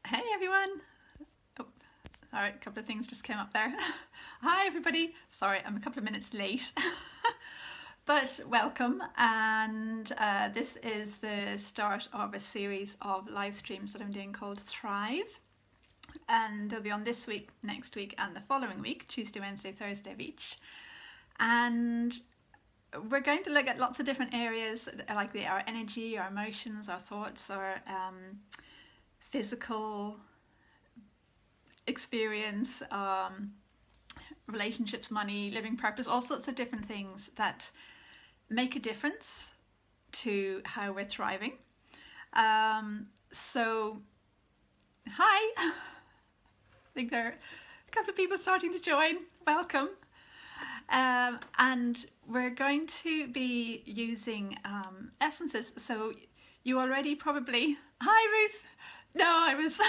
Hey everyone! Oh, all right, a couple of things just came up there. Hi everybody! Sorry, I'm a couple of minutes late. But welcome, and this is the start of a series of live streams that I'm doing called Thrive. And they'll be on this week, next week, and the following week, Tuesday, Wednesday, Thursday of each. And we're going to look at lots of different areas, like our energy, our emotions, our thoughts, our physical experience, relationships, money, living purpose, all sorts of different things that make a difference to how we're thriving. So, hi! I think there are a couple of people starting to join. Welcome. And we're going to be using essences. So you already probably... Hi, Ruth! No, I was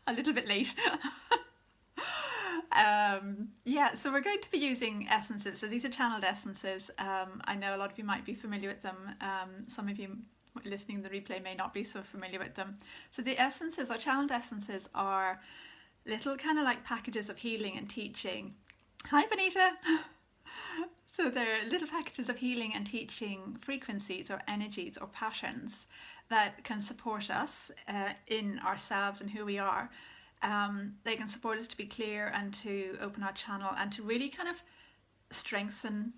a little bit late. Yeah, so we're going to be using essences. So these are channeled essences. I know a lot of you might be familiar with them. Some of you listening to the replay may not be so familiar with them. So the essences, or channeled essences, are little kind of like packages of healing and teaching. Hi, Benita! So they're little packages of healing and teaching frequencies or energies or patterns that can support us in ourselves and who we are. They can support us to be clear and to open our channel and to really kind of strengthen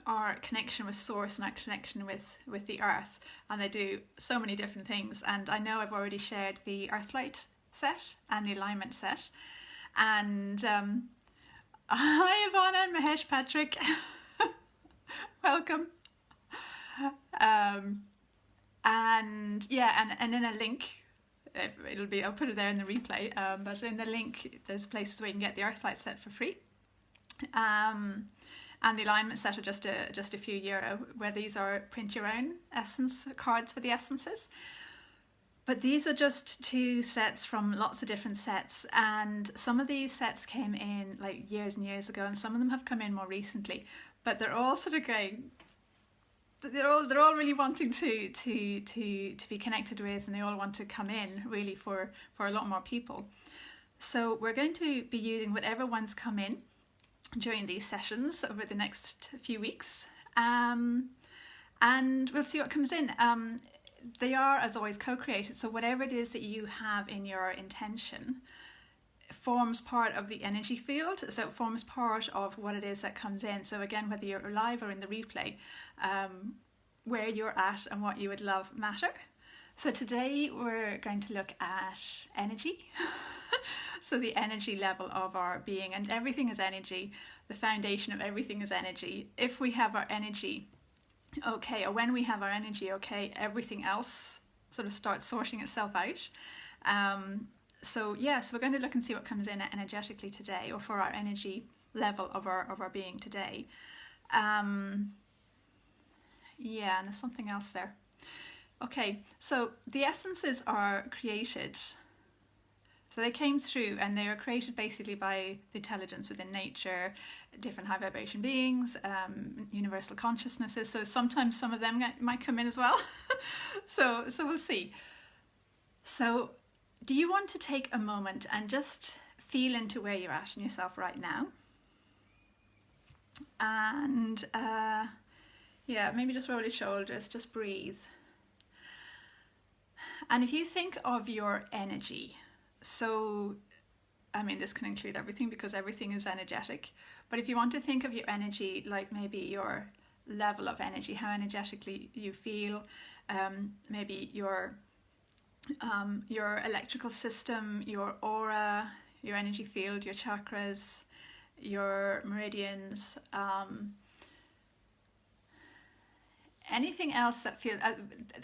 our connection with source and our connection with the earth. And they do so many different things. And I know I've already shared the Earthlight set and the alignment set. And hi Ivana and Mahesh Patrick. Welcome. And yeah, and in a link, I'll put it there in the replay, but in the link there's places where you can get the Earthlight set for free, and the alignment set are just a few euro, where these are print your own essence cards for the essences. But these are just two sets from lots of different sets, and some of these sets came in like years and years ago, and some of them have come in more recently, but they're all sort of going... They're all really wanting to be connected with, and they all want to come in really for a lot more people. So we're going to be using whatever ones come in during these sessions over the next few weeks, and we'll see what comes in. They are, as always, co-created, so whatever it is that you have in your intention forms part of the energy field, so it forms part of what it is that comes in. So again, whether you're live or in the replay, where you're at and what you would love matter. So today we're going to look at energy. So the energy level of our being, and everything is energy. The foundation of everything is energy. If we have our energy okay, or when we have our energy okay, everything else sort of starts sorting itself out. So yeah, so we're going to look and see what comes in energetically today, or for our energy level of our being today. Yeah, and there's something else there. Okay, so the essences are created. So they came through, and they are created basically by the intelligence within nature, different high vibration beings, universal consciousnesses. So sometimes some of them might come in as well. So we'll see. So do you want to take a moment and just feel into where you're at in yourself right now? And yeah, maybe just roll your shoulders, just breathe. And if you think of your energy, so, I mean, this can include everything because everything is energetic, but if you want to think of your energy like maybe your level of energy, how energetically you feel, maybe your electrical system, your aura, your energy field, your chakras, your meridians, anything else that feels...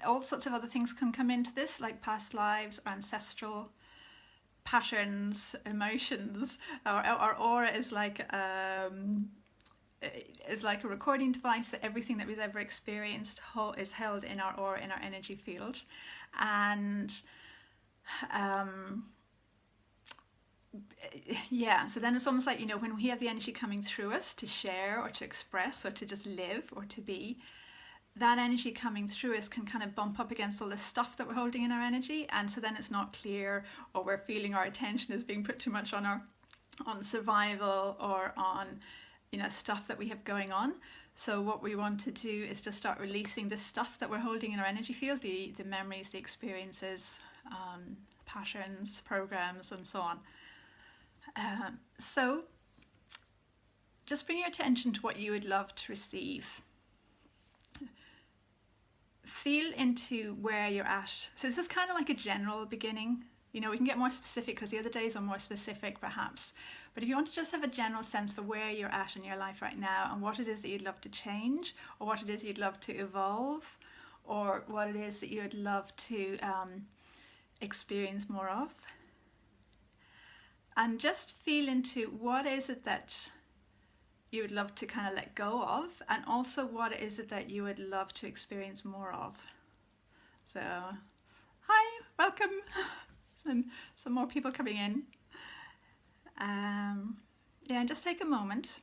all sorts of other things can come into this, like past lives, or ancestral patterns, emotions. Our aura is like a recording device, so everything that we've ever experienced is held in our aura, in our energy field. And yeah, so then it's almost like, you know, when we have the energy coming through us to share or to express or to just live or to be, that energy coming through us can kind of bump up against all the stuff that we're holding in our energy, and so then it's not clear, or we're feeling our attention is being put too much on survival or on, you know, stuff that we have going on. So what we want to do is just start releasing the stuff that we're holding in our energy field, the memories, the experiences, patterns, programs, and so on. So just bring your attention to what you would love to receive. Feel into where you're at. So this is kind of like a general beginning. You know, we can get more specific because the other days are more specific perhaps. But if you want to just have a general sense for where you're at in your life right now and what it is that you'd love to change, or what it is you'd love to evolve, or what it is that you would love to experience more of. And just feel into what is it that you would love to kind of let go of, and also what is it that you would love to experience more of. So, hi, welcome. And some more people coming in. Yeah, and just take a moment.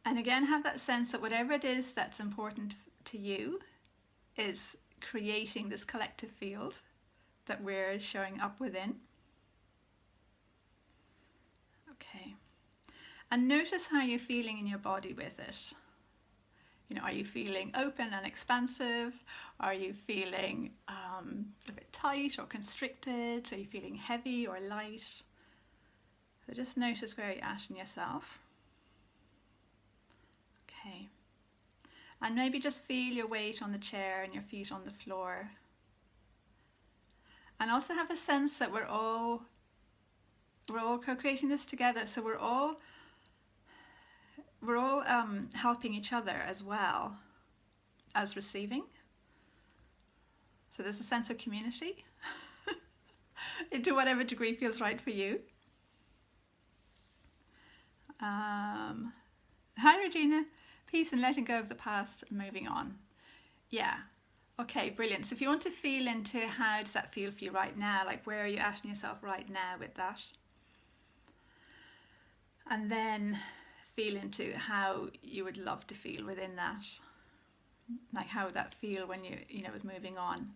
And again, have that sense that whatever it is that's important to you is creating this collective field that we're showing up within. Okay. And notice how you're feeling in your body with it. You know, are you feeling open and expansive? Are you feeling a bit tight or constricted? Are you feeling heavy or light? So just notice where you're at in yourself. Okay. And maybe just feel your weight on the chair and your feet on the floor. And also have a sense that we're all co-creating this together. So we're all helping each other as well as receiving. So there's a sense of community to whatever degree feels right for you. Hi Regina, peace and letting go of the past and moving on. Yeah, okay, brilliant. So if you want to feel into how does that feel for you right now, like where are you at in yourself right now with that? And then feel into how you would love to feel within that. Like how would that feel when you know, with moving on.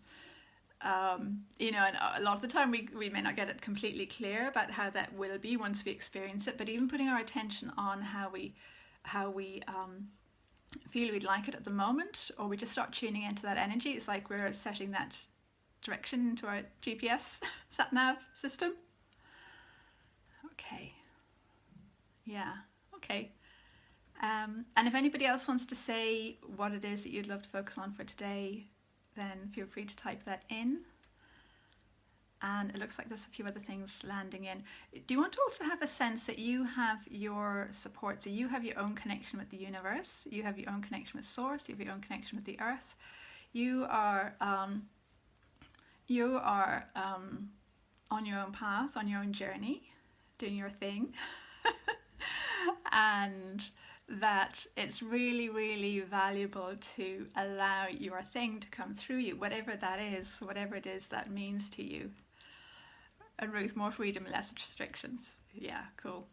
You know, and a lot of the time we may not get it completely clear about how that will be once we experience it, but even putting our attention on how we feel we'd like it at the moment, or we just start tuning into that energy. It's like we're setting that direction into our GPS sat-nav system. Okay. Yeah. Okay. And if anybody else wants to say what it is that you'd love to focus on for today, then feel free to type that in. And it looks like there's a few other things landing in. Do you want to also have a sense that you have your support? So you have your own connection with the universe. You have your own connection with Source. You have your own connection with the Earth. You are on your own path, on your own journey, doing your thing. And that it's really, really valuable to allow your thing to come through you, whatever that is, whatever it is that means to you. And Ruth, more freedom, less restrictions. Yeah, cool.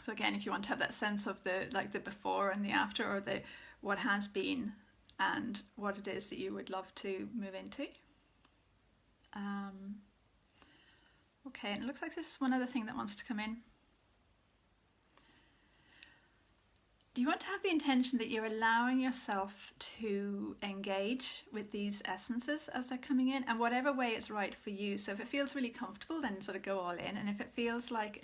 So again, if you want to have that sense of the before and the after, or the what has been and what it is that you would love to move into. Okay, and it looks like there's just one other thing that wants to come in. Do you want to have the intention that you're allowing yourself to engage with these essences as they're coming in, and whatever way it's right for you? So if it feels really comfortable, then sort of go all in, and if it feels like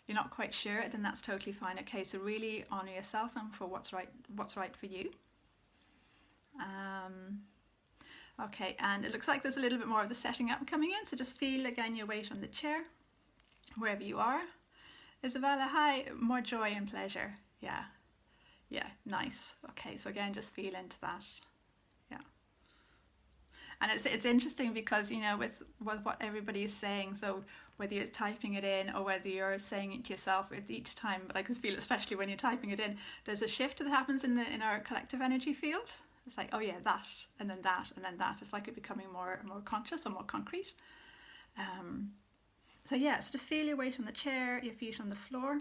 you're not quite sure, then that's totally fine. Okay, so really honour yourself and for what's right for you. Okay, and it looks like there's a little bit more of the setting up coming in, so just feel again your weight on the chair, wherever you are. Isabella, hi, more joy and pleasure. Yeah, nice. Okay, so again, just feel into that. Yeah. And it's interesting because, you know, with what everybody is saying, so whether you're typing it in or whether you're saying it to yourself with each time, but I can feel, especially when you're typing it in, there's a shift that happens in our collective energy field. It's like, oh yeah, that, and then that, and then that. It's like it becoming more conscious or more concrete. So yeah, so just feel your weight on the chair, your feet on the floor.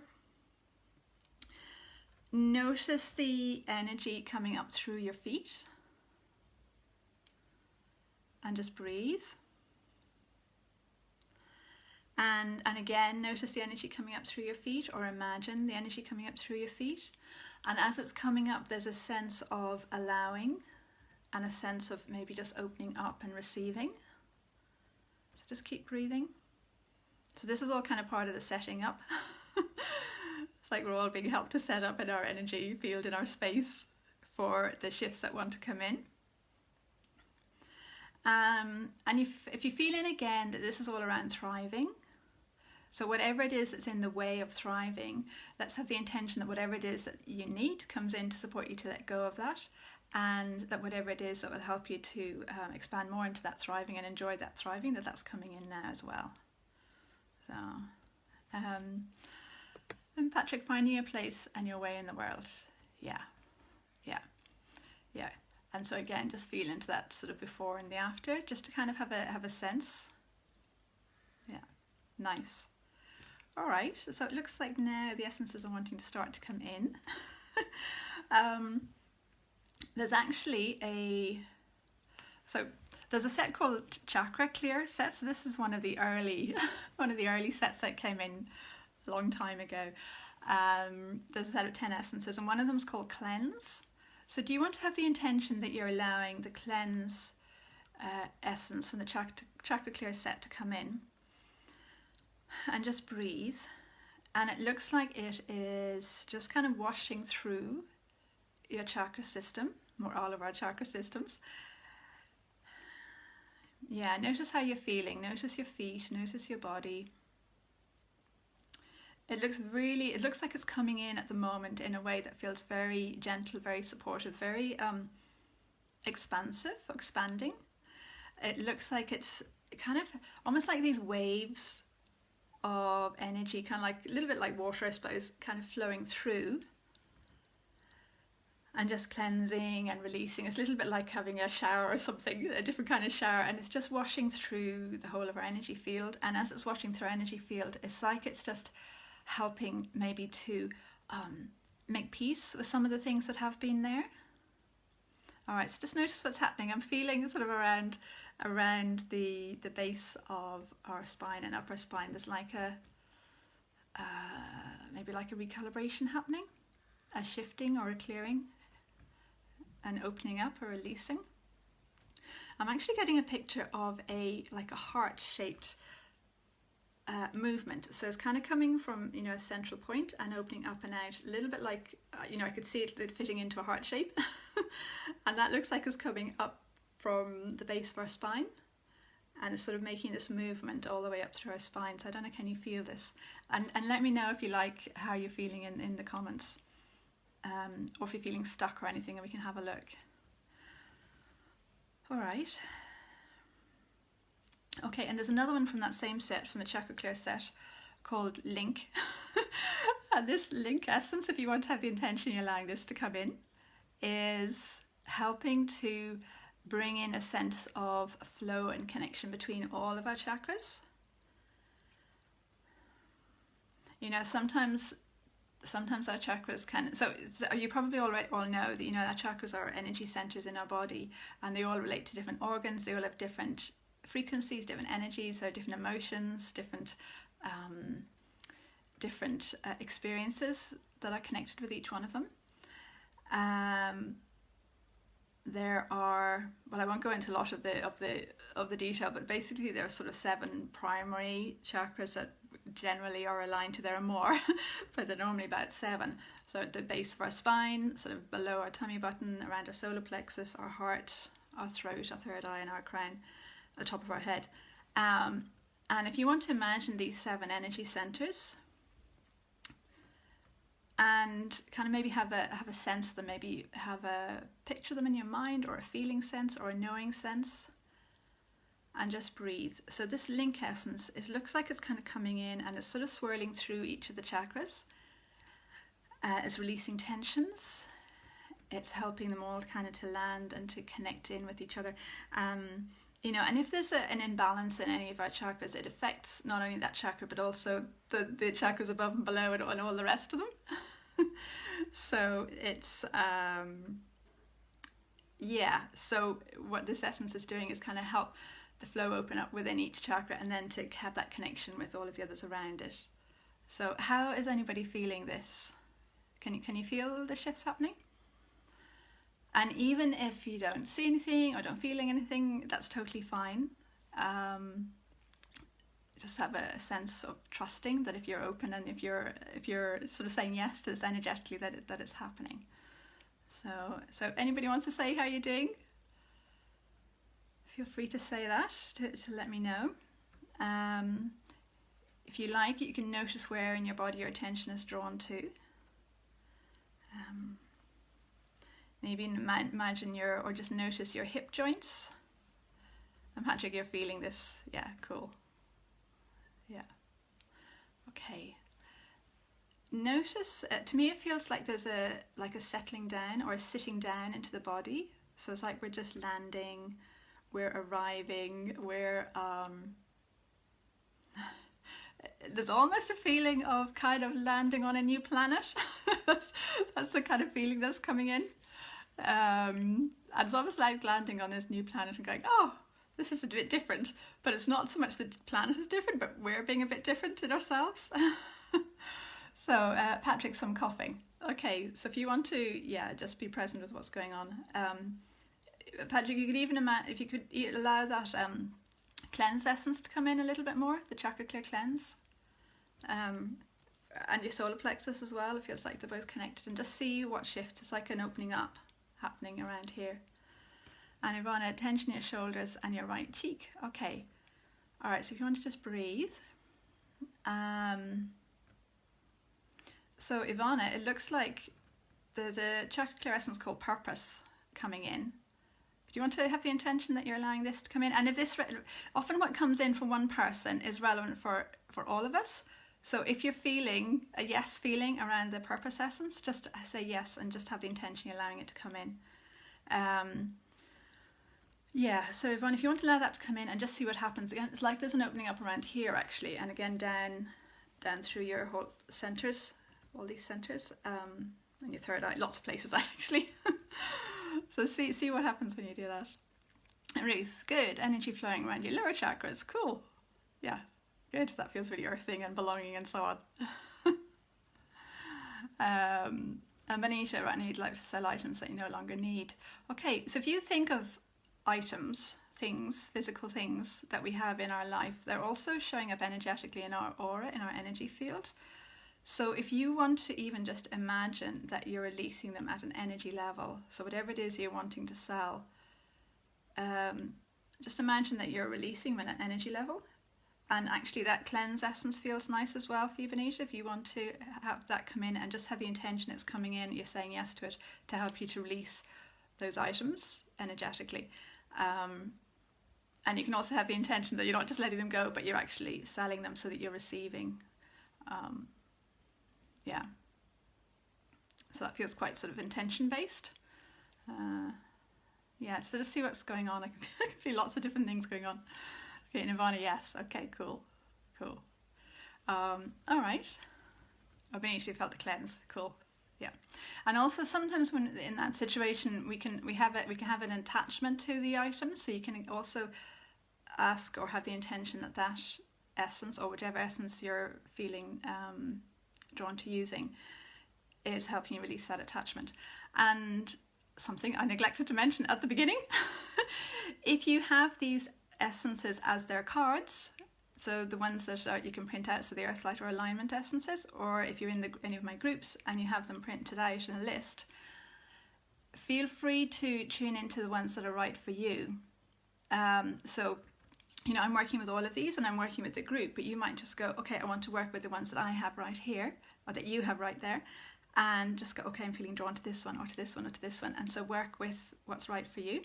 notice the energy coming up through your feet, and just breathe. And again, notice the energy coming up through your feet, or imagine the energy coming up through your feet. And as it's coming up, there's a sense of allowing and a sense of maybe just opening up and receiving. So just keep breathing. So this is all kind of part of the setting up. It's like we're all being helped to set up in our energy field, in our space, for the shifts that want to come in. And if you're feeling again that this is all around thriving, so whatever it is that's in the way of thriving, let's have the intention that whatever it is that you need comes in to support you to let go of that, and that whatever it is that will help you to expand more into that thriving and enjoy that thriving, that's coming in now as well. So, and Patrick, finding your place and your way in the world. Yeah. And so again, just feel into that sort of before and the after, just to kind of have a sense. Yeah, nice. All right, so it looks like now the essences are wanting to start to come in. There's actually there's a set called Chakra Clear set. So this is one of the early sets that came in a long time ago. There's a set of 10 essences, and one of them is called Cleanse. So do you want to have the intention that you're allowing the cleanse essence from the Chakra Clear set to come in? And just breathe. And it looks like it is just kind of washing through your chakra system, or all of our chakra systems. Yeah, notice how you're feeling. Notice your feet, notice your body. It looks like it's coming in at the moment in a way that feels very gentle, very supportive, very expansive, expanding. It looks like it's kind of almost like these waves of energy, kind of like a little bit like water, I suppose, kind of flowing through and just cleansing and releasing. It's a little bit like having a shower or something, a different kind of shower, and it's just washing through the whole of our energy field. And as it's washing through our energy field, it's like it's just helping maybe to make peace with some of the things that have been there. All right, so just notice what's happening. I'm feeling sort of around the base of our spine and upper spine. There's like maybe like a recalibration happening, a shifting or a clearing, an opening up or releasing. I'm actually getting a picture of a heart-shaped movement. So it's kind of coming from, a central point and opening up and out, a little bit like, I could see it fitting into a heart shape. And that looks like it's coming up from the base of our spine. And it's sort of making this movement all the way up through our spine. So I don't know, can you feel this? And let me know if you like how you're feeling in the comments. Or if you're feeling stuck or anything, and we can have a look. All right. Okay, and there's another one from that same set, from the Chakra Clear set, called Link. And this Link essence, if you want to have the intention you're allowing this to come in, is helping to bring in a sense of flow and connection between all of our chakras. Sometimes our chakras can, so you probably all know that our chakras are energy centers in our body, and they all relate to different organs. They all have different frequencies, different energies, so different emotions, different experiences that are connected with each one of them. There are, well, I won't go into a lot of the detail, but basically there are sort of 7 primary chakras that generally are aligned to. There are more, but they're normally about 7. So at the base of our spine, sort of below our tummy button, around our solar plexus, our heart, our throat, our third eye, and our crown, at the top of our head. And if you want to imagine these 7 energy centers, and kind of maybe have a sense of them, maybe have a picture of them in your mind, or a feeling sense, or a knowing sense, and just breathe. So this Link essence, it looks like it's kind of coming in and it's sort of swirling through each of the chakras. It's releasing tensions. It's helping them all kind of to land and to connect in with each other. And if there's an imbalance in any of our chakras, it affects not only that chakra, but also the chakras above and below and all the rest of them. So it's so what this essence is doing is kind of help the flow open up within each chakra, and then to have that connection with all of the others around it. So how is anybody feeling this? Can you feel the shifts happening? And even if you don't see anything or don't feel anything, that's totally fine. Just have a sense of trusting that if you're open and if you're sort of saying yes to this energetically, that it's happening. So if anybody wants to say how you're doing, feel free to say that to let me know. If you like, you can notice where in your body your attention is drawn to. Maybe imagine or just notice your hip joints. And Patrick, you're feeling this. Yeah, cool. Yeah. Okay. Notice, to me it feels like there's a settling down or a sitting down into the body. So it's like we're just landing, we're arriving, there's almost a feeling of kind of landing on a new planet. that's the kind of feeling that's coming in. And it's almost like landing on this new planet and going, oh, this is a bit different. But it's not so much the planet is different, but we're being a bit different in ourselves. So Patrick, some coughing. Okay, so if you want to, just be present with what's going on. Patrick, you could even imagine, if you could allow that cleanse essence to come in a little bit more, the chakra clear cleanse. And your solar plexus as well, it feels like they're both connected, and just see what shifts. It's like an opening up happening around here. And Ivana, tension in your shoulders and your right cheek. Okay. All right, so if you want to just breathe. So Ivana, it looks like there's a chakra clear essence called purpose coming in. Do you want to have the intention that you're allowing this to come in? And if this, often what comes in from one person is relevant for all of us. So if you're feeling a yes feeling around the purpose essence, just say yes and just have the intention you're allowing it to come in. So Yvonne, if you want to allow that to come in and just see what happens, again, it's like there's an opening up around here actually, and again down through your whole centres, all these centres, and your third eye, lots of places actually. So see what happens when you do that. And really good energy flowing around your lower chakras, cool. Yeah, good, that feels really earthing and belonging and so on. And Benita, right now you'd like to sell items that you no longer need. Okay, so if you think of items, things, physical things that we have in our life, they're also showing up energetically in our aura, in our energy field. So if you want to even just imagine that you're releasing them at an energy level, so whatever it is you're wanting to sell, just imagine that you're releasing them at an energy level. And actually that cleanse essence feels nice as well for you, Benita. If you want to have that come in and just have the intention it's coming in, you're saying yes to it to help you to release those items energetically. And you can also have the intention that you're not just letting them go, but you're actually selling them so that you're receiving. So that feels quite sort of intention based. So just see what's going on. I can feel lots of different things going on. Okay, Nirvana, yes. Okay, cool. All right. Oh, Benita, you felt the cleanse. Cool. Yeah. And also sometimes when in that situation we can have an attachment to the item, so you can also ask or have the intention that essence or whatever essence you're feeling drawn to using is helping you release that attachment. And something I neglected to mention at the beginning, if you have these essences as their cards, so the ones that you can print out, so the Earthlight or alignment essences, or if you're in any of my groups and you have them printed out in a list, feel free to tune into the ones that are right for you. So I'm working with all of these and I'm working with the group, but you might just go, okay, I want to work with the ones that I have right here or that you have right there, and just go, okay, I'm feeling drawn to this one or to this one or to this one, and so work with what's right for you.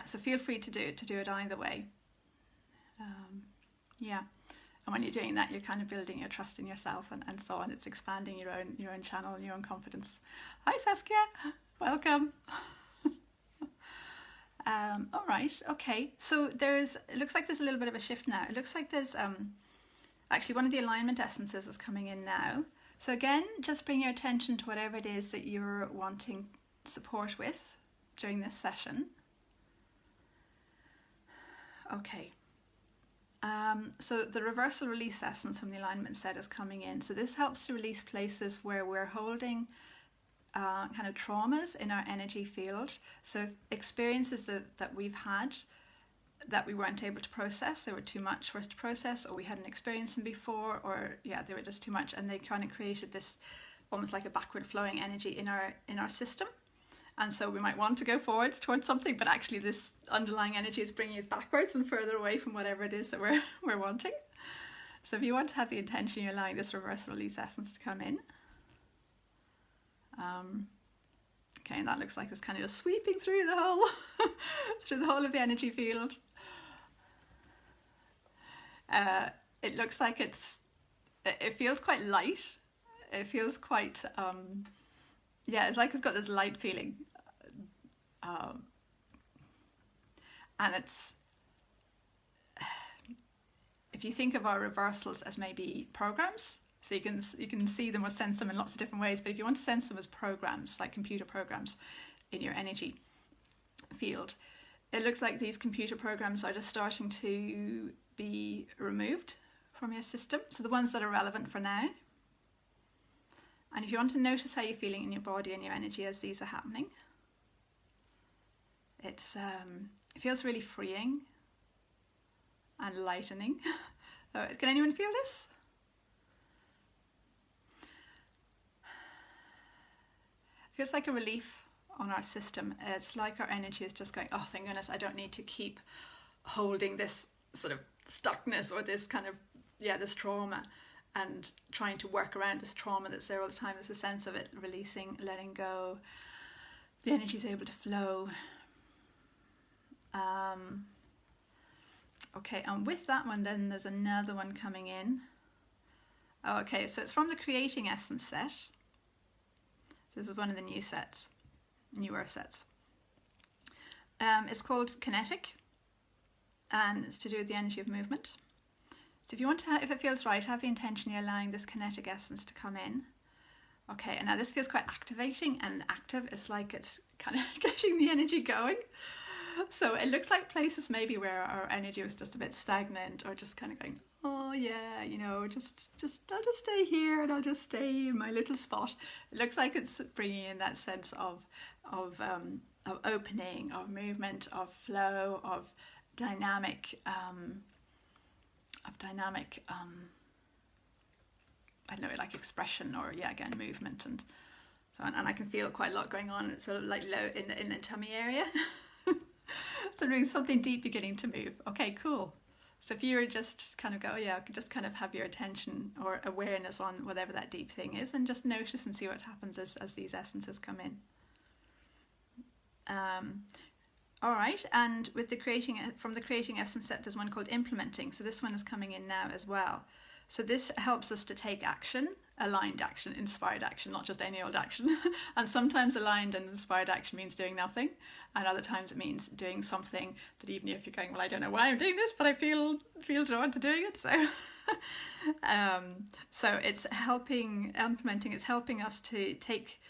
So feel free to do it either way. And when you're doing that, you're kind of building your trust in yourself and so on. It's expanding your own channel and your own confidence. Hi Saskia, welcome. All right, okay. So it looks like there's a little bit of a shift now. It looks like there's actually one of the alignment essences is coming in now. So again, just bring your attention to whatever it is that you're wanting support with during this session. Okay. So the reversal release essence from the alignment set is coming in. So this helps to release places where we're holding kind of traumas in our energy field. So experiences that we've had that we weren't able to process, they were too much for us to process, or we hadn't experienced them before, or they were just too much, and they kind of created this almost like a backward flowing energy in our system. And so we might want to go forwards towards something, but actually this underlying energy is bringing us backwards and further away from whatever it is that we're wanting. So if you want to have the intention, you're allowing this reversal release essence to come in. Okay, and that looks like it's kind of just sweeping through the whole through the whole of the energy field. It looks like it feels quite light. It feels quite it's like it's got this light feeling, and it's, if you think of our reversals as maybe programs, so you can see them or sense them in lots of different ways, but if you want to sense them as programs, like computer programs in your energy field, it looks like these computer programs are just starting to be removed from your system, so the ones that are relevant for now. And if you want to notice how you're feeling in your body and your energy as these are happening, it feels really freeing and lightening. Can anyone feel this? Feels like a relief on our system. It's like our energy is just going, oh, thank goodness, I don't need to keep holding this sort of stuckness or this kind of, this trauma, and trying to work around this trauma that's there all the time. There's a sense of it releasing, letting go. The energy is able to flow. Okay, and with that one, then there's another one coming in. Oh, okay, so it's from the Creating Essence set. This is one of the newer sets. It's called Kinetic, and it's to do with the energy of movement. So if you want to, if it feels right, have the intention you're allowing this kinetic essence to come in. Okay, and now this feels quite activating and active. It's like it's kind of getting the energy going. So it looks like places maybe where our energy was just a bit stagnant, or just kind of going, oh yeah, I'll just stay here and I'll just stay in my little spot. It looks like it's bringing in that sense of opening, of movement, of flow, of dynamic. I don't know, like expression, or again, movement, and so on. And I can feel quite a lot going on. It's sort of like low in the tummy area. So doing something deep beginning to move. Okay, cool. So if you were just kind of go, just kind of have your attention or awareness on whatever that deep thing is, and just notice and see what happens as these essences come in. All right, and with from the Creating Essence set, there's one called Implementing. So this one is coming in now as well. So this helps us to take action, aligned action, inspired action, not just any old action. And sometimes aligned and inspired action means doing nothing, and other times it means doing something that, even if you're going, well, I don't know why I'm doing this, but I feel drawn to doing it. So, so it's helping, implementing. It's helping us to take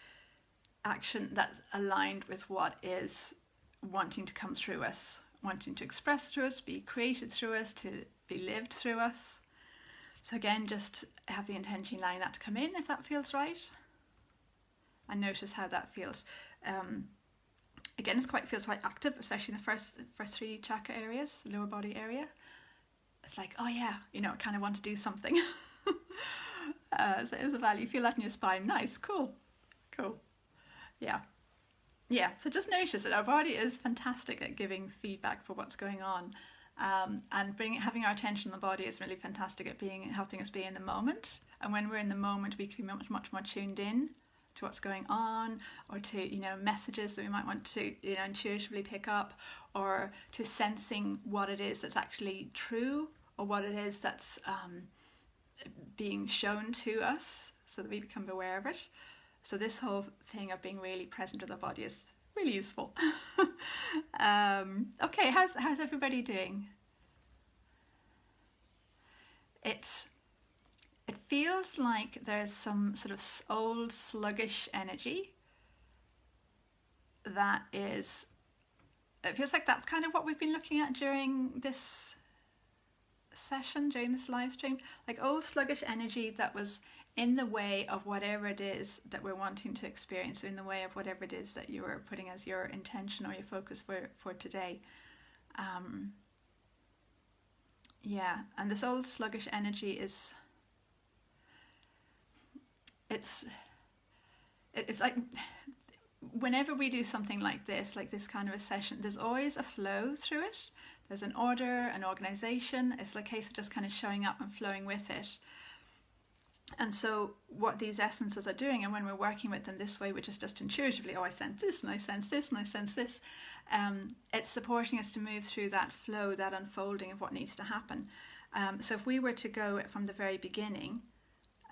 action that's aligned with what is wanting to come through us, wanting to express through us, be created through us, to be lived through us. So again, just have the intention allowing that to come in if that feels right, and notice how that feels. Again, feels quite active, especially in the first three chakra areas, lower body area. It's like, oh yeah, I kind of want to do something. So there's a value. Feel that in your spine. Nice, cool. Yeah, so just notice that our body is fantastic at giving feedback for what's going on, and having our attention on the body is really fantastic at helping us be in the moment. And when we're in the moment, we can be much more tuned in to what's going on, or to messages that we might want to intuitively pick up, or to sensing what it is that's actually true, or what it is that's being shown to us, so that we become aware of it. So this whole thing of being really present with our body is really useful. Okay, how's everybody doing? It it feels like there's some sort of old sluggish energy that is, it feels like that's kind of what we've been looking at during this session, during this live stream, like old sluggish energy that was in the way of whatever it is that we're wanting to experience, in the way of whatever it is that you're putting as your intention or your focus for today. Yeah, and this old sluggish energy is, it's like whenever we do something like this kind of a session, there's always a flow through it. There's an order, an organization. It's like a case of just kind of showing up and flowing with it. And so what these essences are doing, and when we're working with them this way, which is just intuitively, oh, I sense this, and I sense this, and I sense this, it's supporting us to move through that flow, that unfolding of what needs to happen. So if we were to go from the very beginning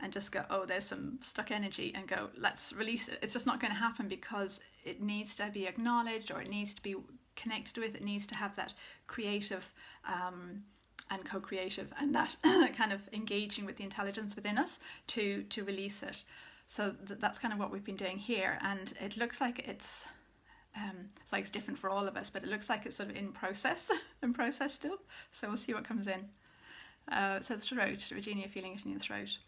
and just go, oh, there's some stuck energy, and go, let's release it, it's just not going to happen, because it needs to be acknowledged, or it needs to be connected with, it needs to have that creative and co-creative, and that kind of engaging with the intelligence within us to release it. So that's kind of what we've been doing here, and it looks like it's like it's different for all of us, but it looks like it's sort of in process still. So we'll see what comes in. So the throat, Regina, you're feeling it in your throat.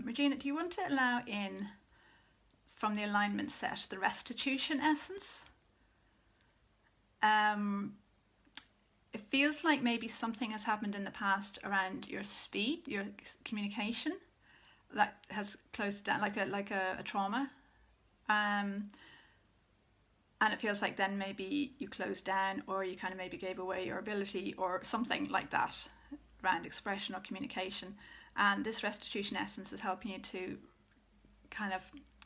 Regina, do you want to allow in from the alignment set the restitution essence? It feels like maybe something has happened in the past around your speed, your communication, that has closed down, like a trauma. And it feels like then maybe you closed down, or you kind of maybe gave away your ability, or something like that around expression or communication. And this restitution essence is helping you to kind of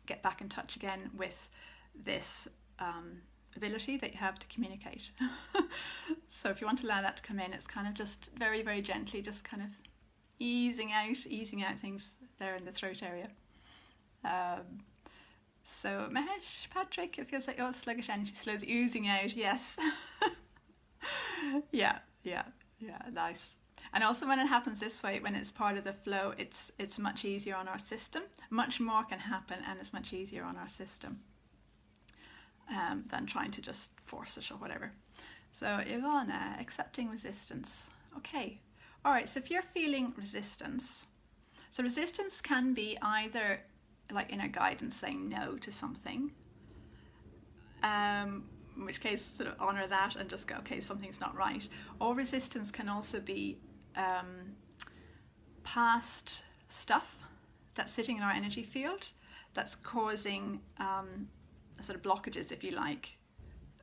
get back in touch again with this ability that you have to communicate. So if you want to allow that to come in, it's kind of just very, very gently, just kind of easing out things there in the throat area. So Mahesh, Patrick, it feels like your sluggish energy slowly oozing out. Yes. yeah, nice. And also when it happens this way, when it's part of the flow, it's much easier on our system. Much more can happen, and it's much easier on our system than trying to just force it or whatever. So Ivana, accepting resistance. Okay. All right, so if you're feeling resistance, so resistance can be either like inner guidance saying no to something, in which case sort of honor that and just go, okay, something's not right. Or resistance can also be past stuff that's sitting in our energy field that's causing sort of blockages, if you like,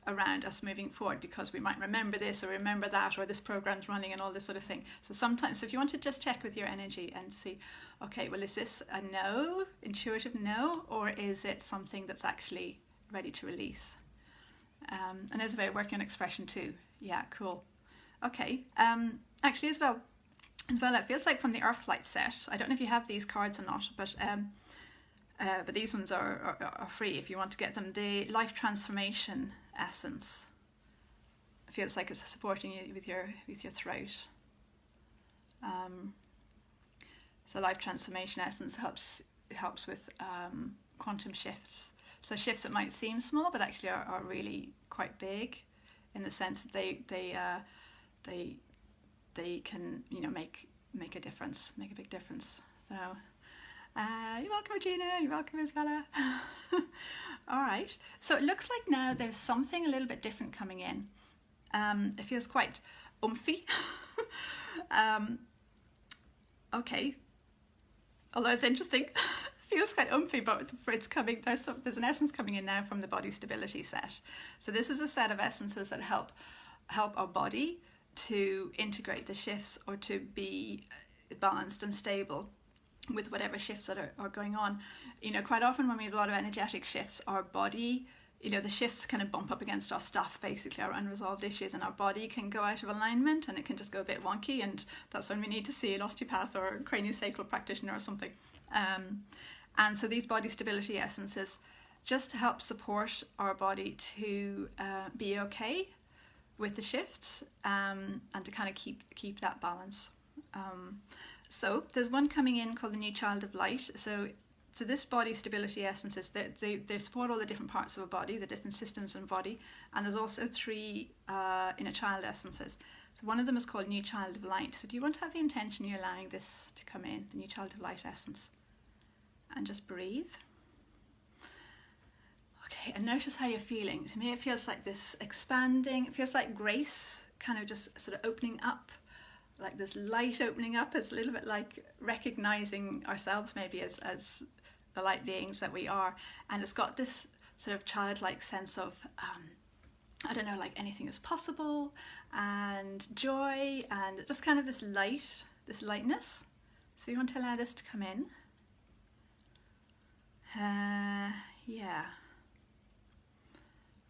around us moving forward, because we might remember this or remember that, or this program's running and all this sort of thing. So sometimes, so if you want to just check with your energy and see, okay, well, is this a no, intuitive no, or is it something that's actually ready to release? And there's a way of working on expression too. Yeah, cool. Okay, actually as well, it feels like from the Earthlight set, I don't know if you have these cards or not, but these ones are free if you want to get them. The Life Transformation Essence, it feels like it's supporting you with your throat. So Life Transformation Essence helps with quantum shifts. So shifts that might seem small, but actually are really quite big, in the sense that they can, you know, make a difference, make a big difference. So you're welcome, Regina. You're welcome, Isabella. All right. So it looks like now there's something a little bit different coming in. It feels quite oomphy. Okay. Although it's interesting. Feels quite oomphy, but it's coming. There's an essence coming in now from the body stability set. So this is a set of essences that help our body to integrate the shifts, or to be balanced and stable with whatever shifts that are going on. You know, quite often when we have a lot of energetic shifts, our body, you know, the shifts kind of bump up against our stuff, basically our unresolved issues, and our body can go out of alignment and it can just go a bit wonky, and that's when we need to see an osteopath or a craniosacral practitioner or something. And so these body stability essences just to help support our body to be okay with the shifts, and to kind of keep that balance. So there's one coming in called the New Child of Light. So this body stability essences, they support all the different parts of a body, the different systems in body, and there's also 3 inner child essences. So one of them is called New Child of Light. So do you want to have the intention you're allowing this to come in, the New Child of Light essence? And just breathe. Okay, and notice how you're feeling. To me it feels like this expanding, it feels like grace kind of just sort of opening up, like this light opening up. It's a little bit like recognizing ourselves maybe as the light beings that we are, and it's got this sort of childlike sense of I don't know, like anything is possible, and joy, and just kind of this light, this lightness. So you want to allow this to come in. Yeah.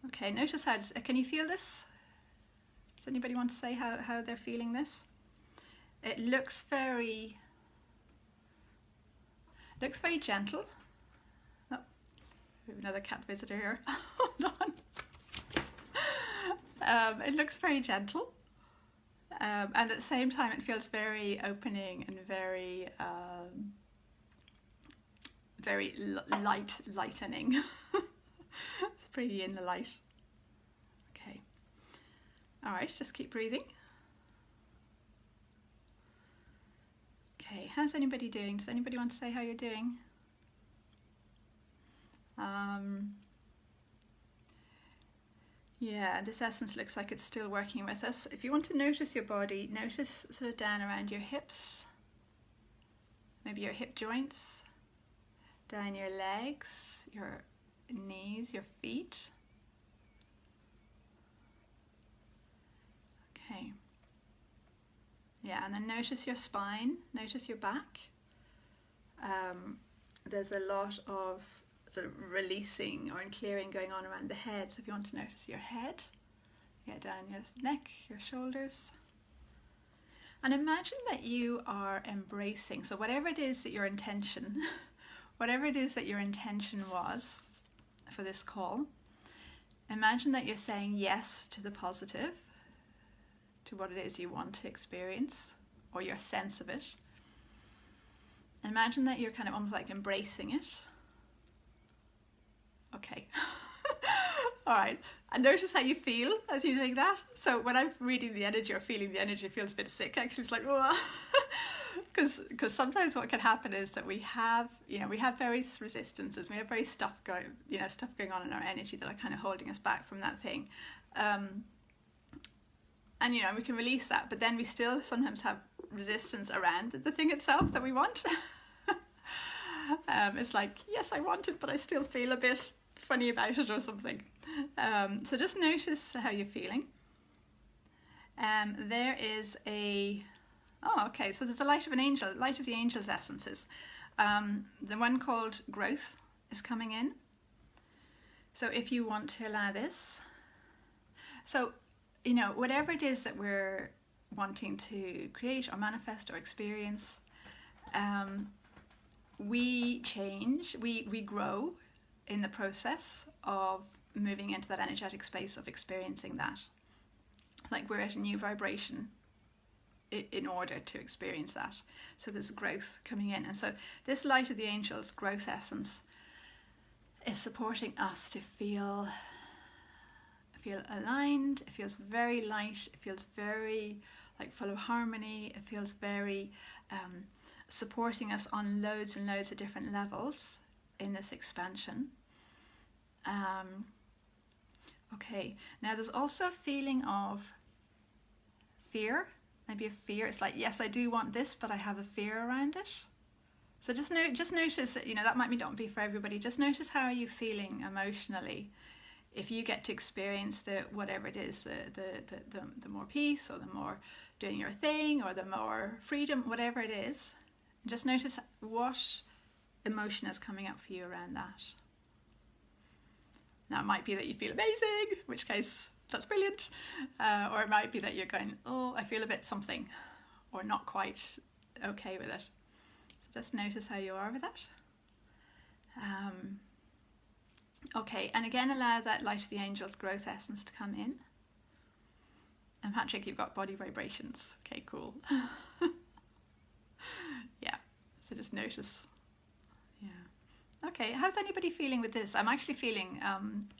Okay, notice how can you feel this? Does anybody want to say how they're feeling this? It looks very gentle. Oh, we have another cat visitor here. Hold on. It looks very gentle, and at the same time it feels very opening and very lightening. It's pretty in the light. Okay. All right, just keep breathing. Okay, how's anybody doing? Does anybody want to say how you're doing? Yeah, this essence looks like it's still working with us. If you want to notice your body, notice sort of down around your hips, maybe your hip joints, down your legs, your knees, your feet. Okay. Yeah, and then notice your spine, notice your back. There's a lot of sort of releasing or clearing going on around the head. So if you want to notice your head, yeah, down your neck, your shoulders. And imagine that you are embracing, so whatever it is that your intention, whatever it is that your intention was for this call, imagine that you're saying yes to the positive, to what it is you want to experience, or your sense of it. Imagine that you're kind of almost like embracing it. Okay. All right. And notice how you feel as you're doing that. So when I'm reading the energy or feeling the energy, it feels a bit sick. Actually, it's like, oh, because sometimes what can happen is that we have various resistances. We have stuff going on in our energy that are kind of holding us back from that thing. And we can release that, but then we still sometimes have resistance around the thing itself that we want. It's like, yes, I want it, but I still feel a bit funny about it or something. So just notice how you're feeling. There is so there's a light of an angel, light of the angel's essences. The one called growth is coming in. So if you want to allow this, so whatever it is that we're wanting to create or manifest or experience, we change, we grow in the process of moving into that energetic space of experiencing that. Like we're at a new vibration in order to experience that. So there's growth coming in. And so this light of the angels, growth essence, is supporting us to feel aligned. It feels very light. It feels very like full of harmony. It feels very supporting us on loads and loads of different levels in this expansion. Okay, now there's also a feeling of fear, maybe a fear. It's like, yes, I do want this, but I have a fear around it. So just notice, that might not be for everybody. Just notice how are you feeling emotionally. If you get to experience whatever it is, the more peace, or the more doing your thing, or the more freedom, whatever it is, just notice what emotion is coming up for you around that. Now it might be that you feel amazing, in which case that's brilliant, or it might be that you're going, oh, I feel a bit something, or not quite okay with it. So just notice how you are with that. Okay, and again allow that light of the angels growth essence to come in. And Patrick, you've got body vibrations. Okay, cool. So just notice. Yeah. Okay, how's anybody feeling with this? I'm actually feeling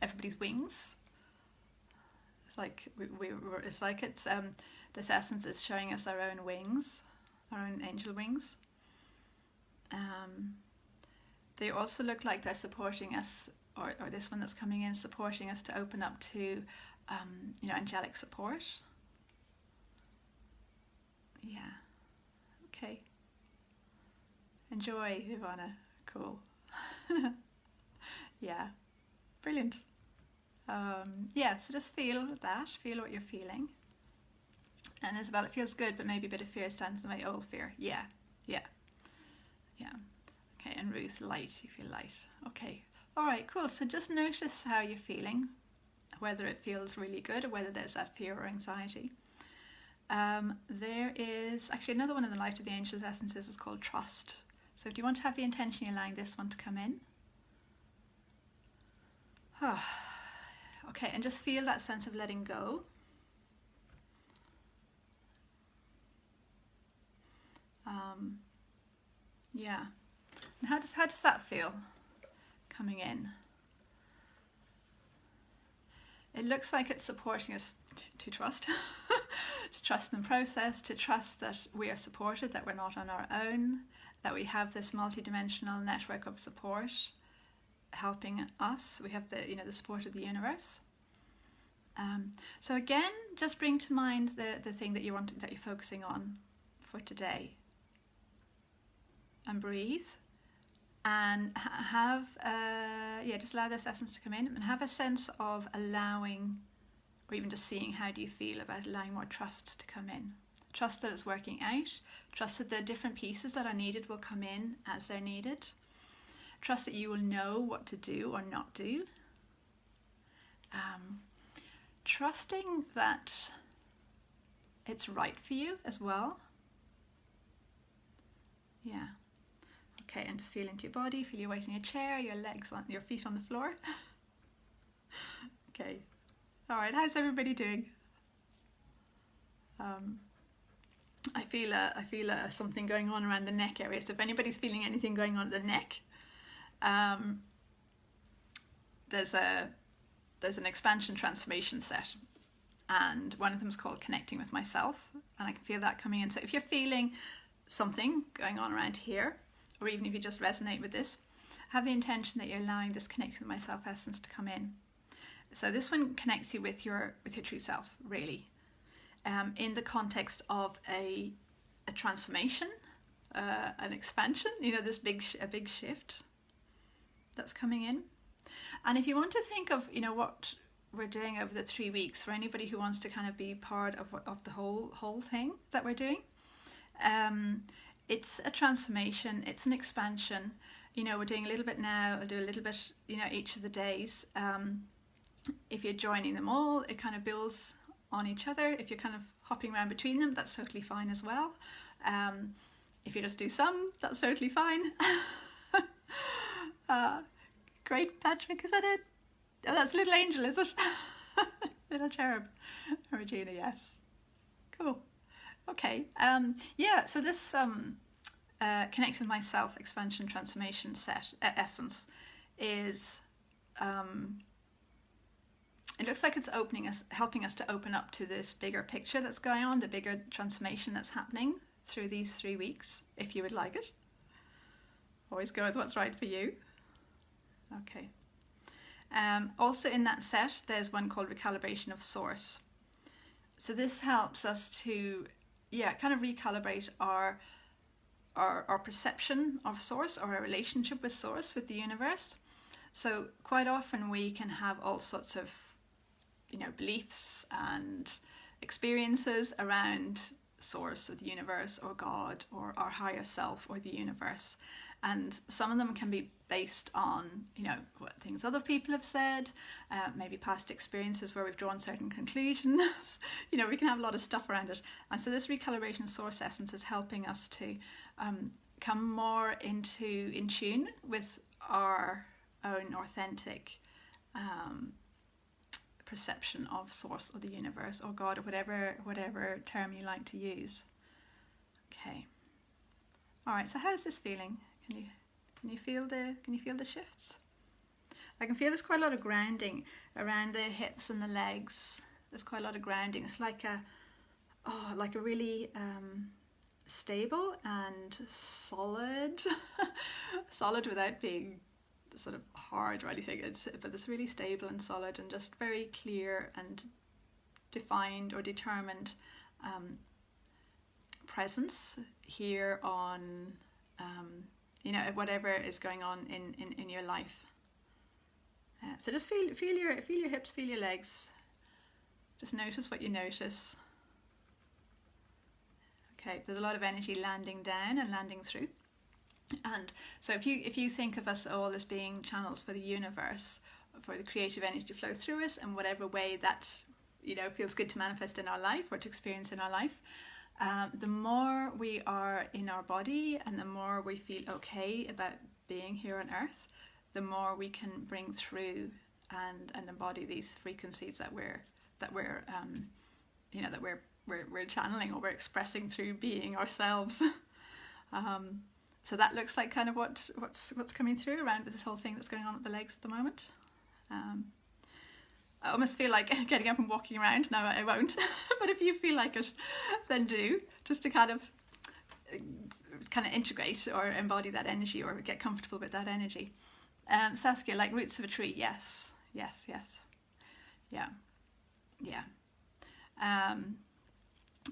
everybody's wings. It's like it's this essence is showing us our own wings, our own angel wings. They also look like they're supporting us, or this one that's coming in, supporting us to open up to, angelic support. Yeah. Okay. Enjoy, Ivana. Cool. Yeah. Brilliant. So just feel that. Feel what you're feeling. And Isabel, it feels good, but maybe a bit of fear stands in the way. Old fear. Yeah. Okay, and Ruth, light. You feel light. Okay. All right, cool. So just notice how you're feeling, whether it feels really good or whether there's that fear or anxiety. There is actually another one in the Light of the Angels essences is called trust. So do you want to have the intention you're allowing this one to come in? Okay, and just feel that sense of letting go. Yeah. And how does that feel coming in? It looks like it's supporting us to trust, to trust in the process, to trust that we are supported, that we're not on our own, that we have this multidimensional network of support helping us. We have the support of the universe. So again, just bring to mind the thing that you're focusing on for today, and breathe, and just allow this essence to come in, and have a sense of allowing, or even just seeing how do you feel about allowing more trust to come in. Trust that it's working out. Trust that the different pieces that are needed will come in as they're needed. Trust that you will know what to do or not do. Trusting that it's right for you as well. Yeah. Okay, and just feel into your body. Feel your weight in your chair, your feet on the floor. Okay. All right, how's everybody doing? I feel something going on around the neck area. So if anybody's feeling anything going on at the neck, there's an expansion transformation set, and one of them is called Connecting with Myself, and I can feel that coming in. So if you're feeling something going on around here, or even if you just resonate with this, have the intention that you're allowing this Connecting with Myself essence to come in. So this one connects you with your true self, really, in the context of a transformation, an expansion. This a big shift that's coming in. And if you want to think of what we're doing over the 3 weeks, for anybody who wants to kind of be part of the whole thing that we're doing, it's a transformation, it's an expansion. We're doing a little bit now, I'll do a little bit each of the days. If you're joining them all, it kind of builds on each other. If you're kind of hopping around between them, that's totally fine as well. If you just do some, that's totally fine. Great, Patrick, is that it? Oh, that's Little Angel, is it? Little Cherub. Regina, yes. Cool. Okay. So this Connect with Myself expansion transformation set essence is it looks like it's helping us to open up to this bigger picture that's going on, the bigger transformation that's happening through these 3 weeks, if you would like it. Always go with what's right for you. Okay. Also in that set, there's one called Recalibration of Source. So this helps us to, kind of recalibrate our perception of Source, or our relationship with Source, with the universe. So quite often we can have all sorts of, beliefs and experiences around Source, or the universe, or God, or our higher self, or the universe. And some of them can be based on, what things other people have said, maybe past experiences where we've drawn certain conclusions. We can have a lot of stuff around it. And so this recalibration of Source essence is helping us to come more in tune with our own authentic perception of Source, or the universe, or God, or whatever term you like to use. Okay. All right, so how's this feeling? Can you feel the shifts? I can feel there's quite a lot of grounding around the hips and the legs. There's quite a lot of grounding. It's like a really stable and solid, solid without being sort of hard or anything. But it's really stable and solid and just very clear and defined or determined presence here on whatever is going on in your life. So just feel your hips, feel your legs. Just notice what you notice. Okay, there's a lot of energy landing down and landing through. And so if you think of us all as being channels for the universe, for the creative energy to flow through us in whatever way that feels good to manifest in our life or to experience in our life, the more we are in our body and the more we feel okay about being here on earth, the more we can bring through and embody these frequencies that we're channeling or we're expressing through being ourselves. So that looks like kind of what's coming through around with this whole thing that's going on with the legs at the moment. I almost feel like getting up and walking around. No, I won't. But if you feel like it, then do, just to kind of integrate or embody that energy or get comfortable with that energy. Saskia, like roots of a tree. Yes. Yeah.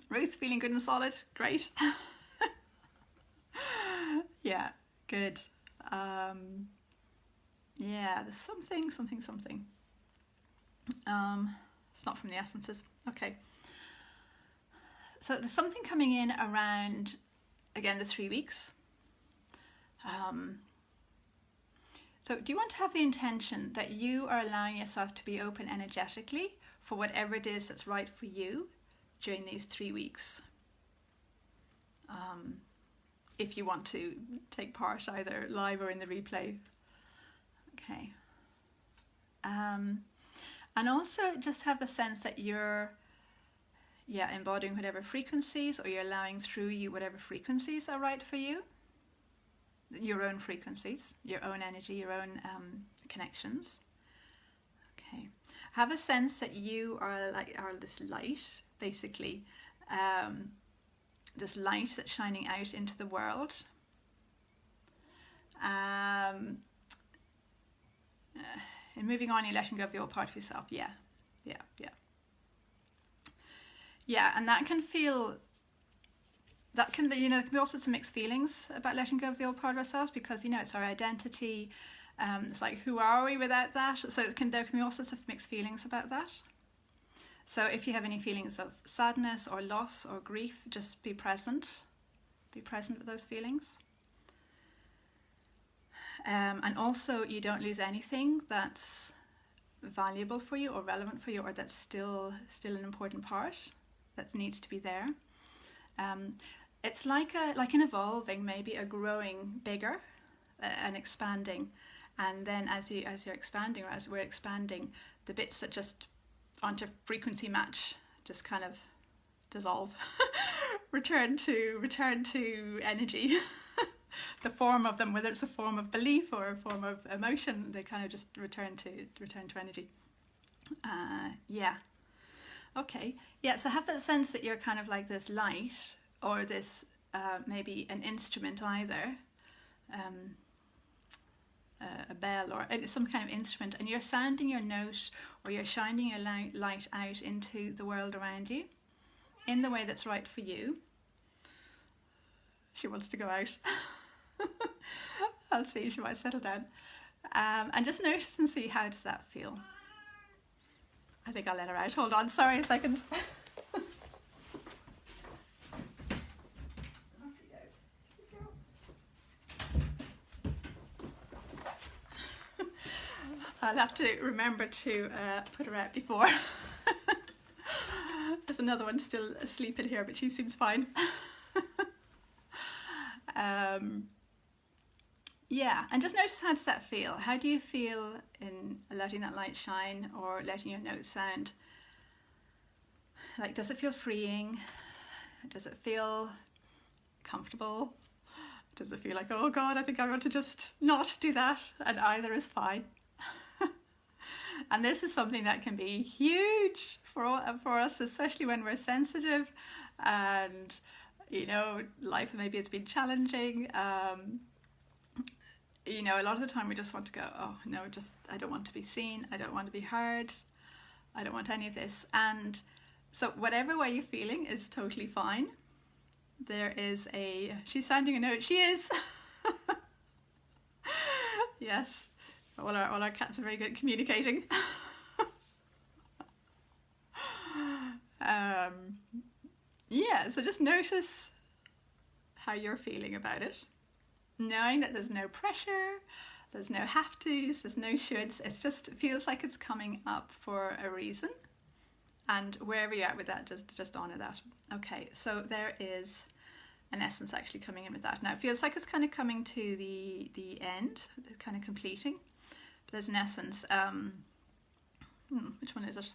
Ruth, feeling good and solid. Great. Yeah, good. Yeah, there's something. It's not from the essences. Okay. So there's something coming in around, again, the 3 weeks. So do you want to have the intention that you are allowing yourself to be open energetically for whatever it is that's right for you during these 3 weeks? If you want to take part either live or in the replay. Okay. And also just have the sense that you're embodying whatever frequencies, or you're allowing through you whatever frequencies are right for you. Your own frequencies, your own energy, your own connections. Okay. Have a sense that you are this light, basically. This light that's shining out into the world. And moving on, you're letting go of the old part of yourself. Yeah, and that can feel, there can be all sorts of mixed feelings about letting go of the old part of ourselves, because it's our identity. It's like, who are we without that? So there can be all sorts of mixed feelings about that. So if you have any feelings of sadness or loss or grief, just be present. Be present with those feelings. And also, you don't lose anything that's valuable for you or relevant for you, or that's still an important part that needs to be there. It's like an evolving, maybe a growing bigger and expanding. And then as you're expanding, or as we're expanding, the bits that just aren't a frequency match just kind of dissolve. return to energy. The form of them, whether it's a form of belief or a form of emotion, they kind of just return to energy. Okay. So have that sense that you're kind of like this light, or this maybe an instrument, either a bell or some kind of instrument, and you're sounding your note, or you're shining your light out into the world around you in the way that's right for you. She wants to go out. I'll see, she might settle down. And just notice and see, how does that feel? I think I'll let her out. Hold on, sorry a second. I'll have to remember to put her out before. There's another one still asleep in here, but she seems fine. And just notice, how does that feel? How do you feel in letting that light shine, or letting your note sound? Like, does it feel freeing? Does it feel comfortable? Does it feel like, oh God, I think I want to just not do that? And either is fine. And this is something that can be huge for us, especially when we're sensitive and, you know, life maybe has been challenging. You know, a lot of the time we just want to go, oh no, I don't want to be seen. I don't want to be heard. I don't want any of this. And so whatever way you're feeling is totally fine. There is she's sending a note. She is. Yes. All our cats are very good at communicating. Yeah, so just notice how you're feeling about it. Knowing that there's no pressure, there's no have to's, there's no shoulds. It just feels like it's coming up for a reason. And wherever you're at with that, just honour that. Okay, so there is an essence actually coming in with that. Now it feels like it's kind of coming to the end, kind of completing. But there's an essence. Which one is it?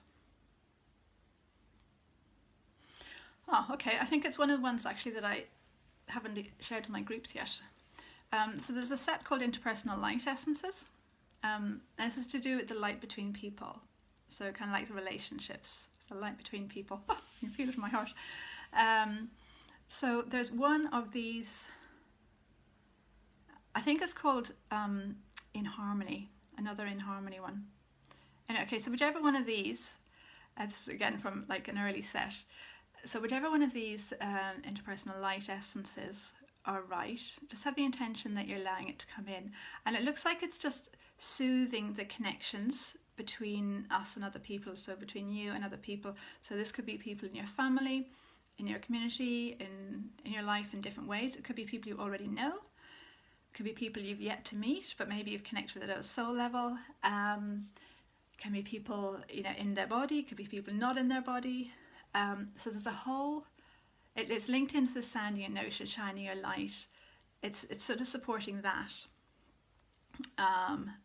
Oh, okay. I think it's one of the ones actually that I haven't shared to my groups yet. So there's a set called Interpersonal Light Essences. And this is to do with the light between people. So kind of like the relationships. It's the light between people. Oh, you can feel it in my heart. So there's one of these, I think it's called In Harmony, another In Harmony one. And okay, so whichever one of these, this is again from like an early set, so whichever one of these interpersonal light essences are right, just have the intention that you're allowing it to come in. And it looks like it's just soothing the connections between us and other people, so between you and other people. So this could be people in your family, in your community, in your life in different ways. It could be people you already know. It could be people you've yet to meet, but maybe you've connected with it at a soul level. It can be people, you know, in their body. It could be people not in their body. So there's a whole, it's linked into the sounding and notion, shining your light. It's sort of supporting that.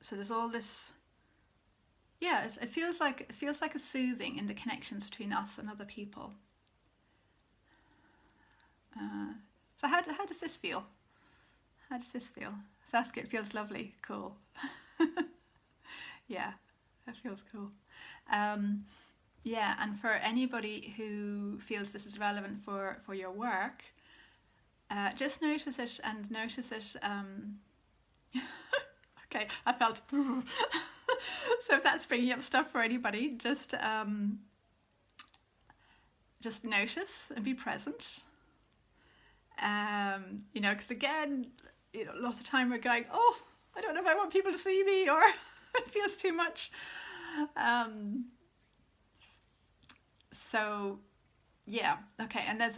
So there's all this, yeah, it feels like a soothing in the connections between us and other people. So how does this feel? How does this feel? Saskia, it feels lovely. Cool. Yeah, that feels cool. Yeah, and for anybody who feels this is relevant for your work, just notice it and notice it. Okay, I felt. So if that's bringing up stuff for anybody, just notice and be present. You know, because again, you know, a lot of the time we're going, oh, I don't know if I want people to see me, or it feels too much. So yeah, okay, and there's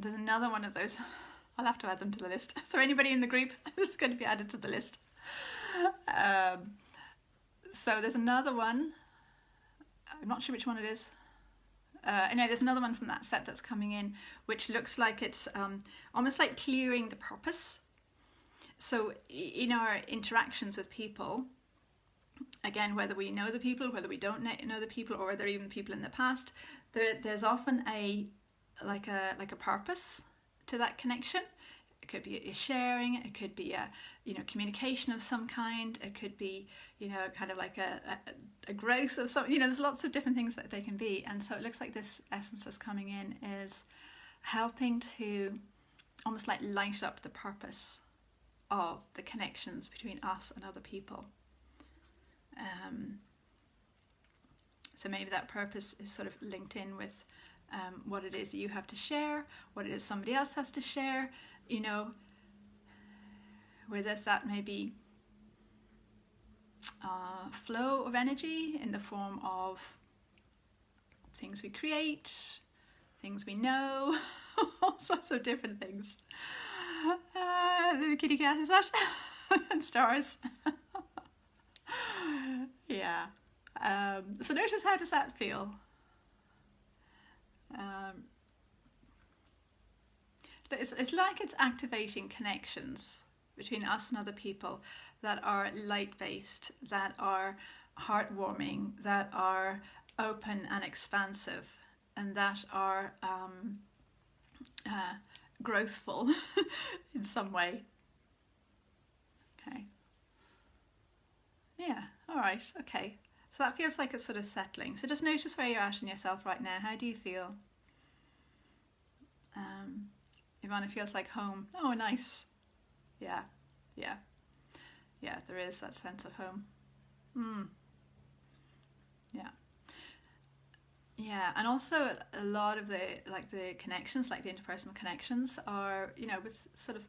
another one of those. I'll have to add them to the list. So anybody in the group, this is going to be added to the list. So there's another one. I'm not sure which one it is. Anyway, there's another one from that set that's coming in, which looks like it's almost like clearing the purpose. So in our interactions with people, again, whether we know the people, whether we don't know the people, or whether even people in the past, there's often a purpose to that connection. It could be a sharing, it could be a, you know, communication of some kind, it could be, you know, kind of like a growth of something, you know, there's lots of different things that they can be. And so it looks like this essence that's coming in is helping to almost like light up the purpose of the connections between us and other people. So maybe that purpose is sort of linked in with what it is that you have to share, what it is somebody else has to share, you know, where there's that maybe flow of energy in the form of things we create, things we know, all sorts of different things. The kitty cat, is that? And stars. Yeah. So notice, how does that feel? It's like it's activating connections between us and other people that are light-based, that are heartwarming, that are open and expansive, and that are growthful in some way. Okay. Yeah, all right, okay. So that feels like it's sort of settling. So just notice where you're at in yourself right now. How do you feel? Ivana feels like home. Oh, nice. Yeah, yeah, yeah, there is that sense of home. Yeah. Yeah, and also a lot of the connections, like the interpersonal connections, are, you know, with sort of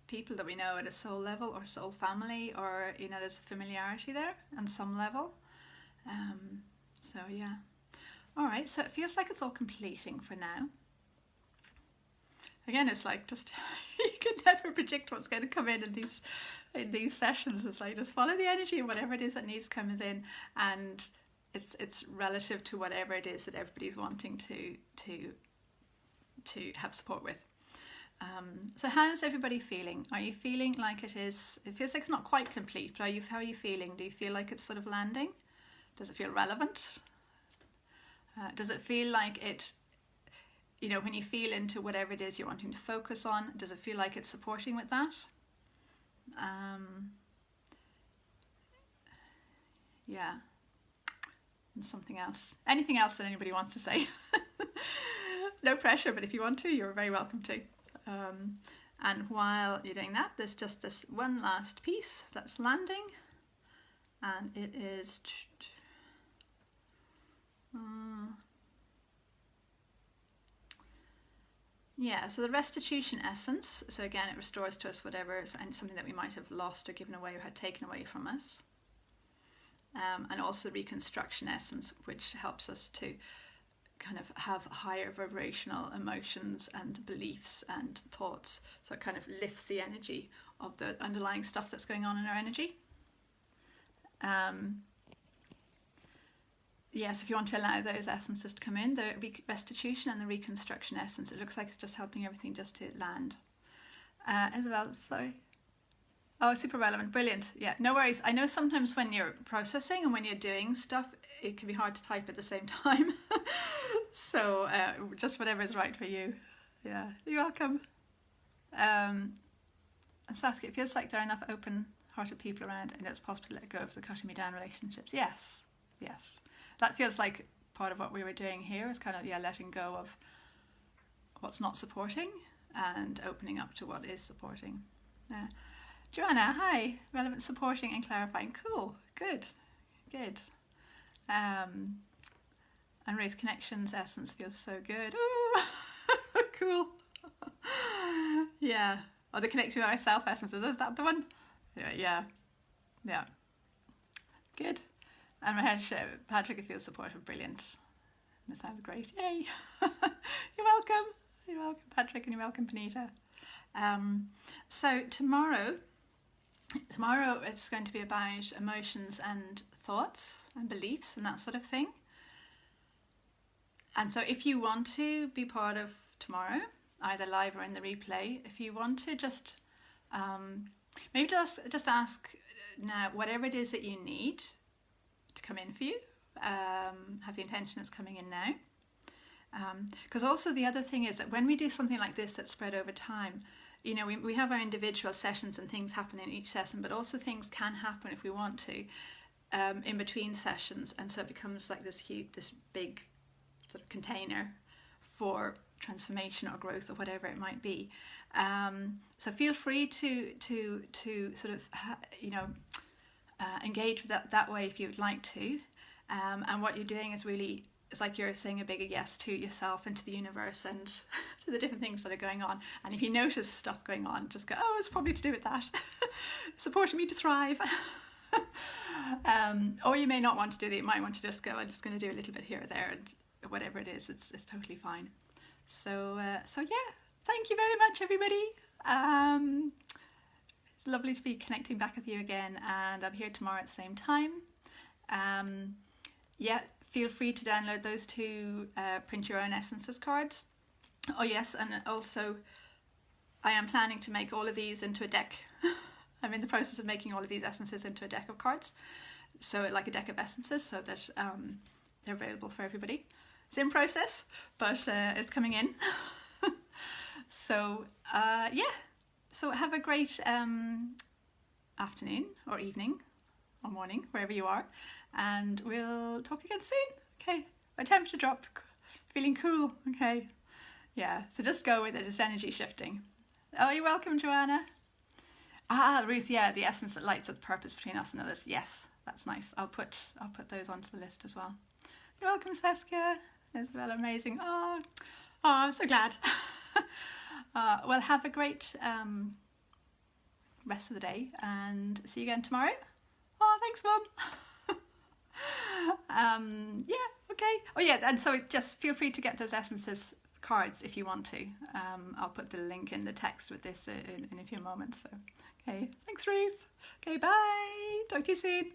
people that we know at a soul level or soul family, or, you know, there's familiarity there on some level. So yeah. All right, so it feels like it's all completing for now. Again, it's like just you can never predict what's going to come in these sessions. It's like just follow the energy and whatever it is that needs coming in, and it's relative to whatever it is that everybody's wanting to have support with. So how's everybody feeling? Are you feeling like it feels like it's not quite complete, but how are you feeling? Do you feel like it's sort of landing? Does it feel relevant? Does it feel like it, you know, when you feel into whatever it is you're wanting to focus on, does it feel like it's supporting with that? Yeah. And something else. Anything else that anybody wants to say? No pressure, but if you want to, you're very welcome to. And while you're doing that, there's just this one last piece that's landing, and it is yeah, so the restitution essence. So again, it restores to us whatever and something that we might have lost or given away or had taken away from us. And also the reconstruction essence, which helps us to kind of have higher vibrational emotions and beliefs and thoughts. So it kind of lifts the energy of the underlying stuff that's going on in our energy. Yes, if you want to allow those essences to come in, the restitution and the reconstruction essence, it looks like it's just helping everything just to land. Isabel, sorry. Oh, super relevant. Brilliant. Yeah, no worries. I know sometimes when you're processing and when you're doing stuff, it can be hard to type at the same time. So just whatever is right for you. Yeah, you're welcome. And Saskia, it feels like there are enough open-hearted people around and it's possible to let go of the cutting me down relationships. Yes, yes. That feels like part of what we were doing here is kind of, yeah, letting go of what's not supporting and opening up to what is supporting. Yeah. Joanna, hi. Relevant, supporting and clarifying. Cool. Good. Good. And Ruth, connections essence feels so good. Ooh, cool. Yeah. Oh, the connection with myself essence. Is that the one? Yeah. Yeah. Good. And Mahesh, Patrick, it feels supportive. Brilliant. And it sounds great. Yay. You're welcome. You're welcome, Patrick, and you're welcome, Panita. So tomorrow it's going to be about emotions and thoughts and beliefs and that sort of thing. And so if you want to be part of tomorrow, either live or in the replay, if you want to just maybe just ask now whatever it is that you need to come in for you, have the intention that's coming in now. Because also the other thing is that when we do something like this that's spread over time, you know, we have our individual sessions and things happen in each session, but also things can happen if we want to in between sessions, and so it becomes like this big sort of container for transformation or growth or whatever it might be. So feel free to sort of engage with that way if you would like to. And what you're doing is really, it's like you're saying a bigger yes to yourself and to the universe and to the different things that are going on. And if you notice stuff going on, just go, oh, it's probably to do with that. Supporting me to thrive. Or you may not want to do that. You might want to just go, I'm just going to do a little bit here or there, and whatever it is, it's totally fine. So yeah, thank you very much, everybody. It's lovely to be connecting back with you again, and I'm here tomorrow at the same time. Yeah, feel free to download those two print your own essences cards. Oh yes, and also I am planning to make all of these into a deck. I'm in the process of making all of these essences into a deck of cards, so like a deck of essences, so that they're available for everybody. It's in process, but it's coming in. So so have a great afternoon or evening or morning, wherever you are, and we'll talk again soon. Okay, my temperature dropped, feeling cool. Okay, yeah, so just go with it. It's energy shifting. Oh, you're welcome, Joanna. Ruth, yeah, the essence that lights up the purpose between us and others. Yes, that's nice. I'll put those onto the list as well. You're welcome, Saskia. Isabel, amazing. Oh, I'm so glad. Well, have a great rest of the day, and see you again tomorrow. Oh, thanks, Mum. Yeah, okay. Oh, yeah, and so just feel free to get those essences cards if you want to. I'll put the link in the text with this in a few moments. So, okay, thanks, Ruth. Okay, bye. Talk to you soon.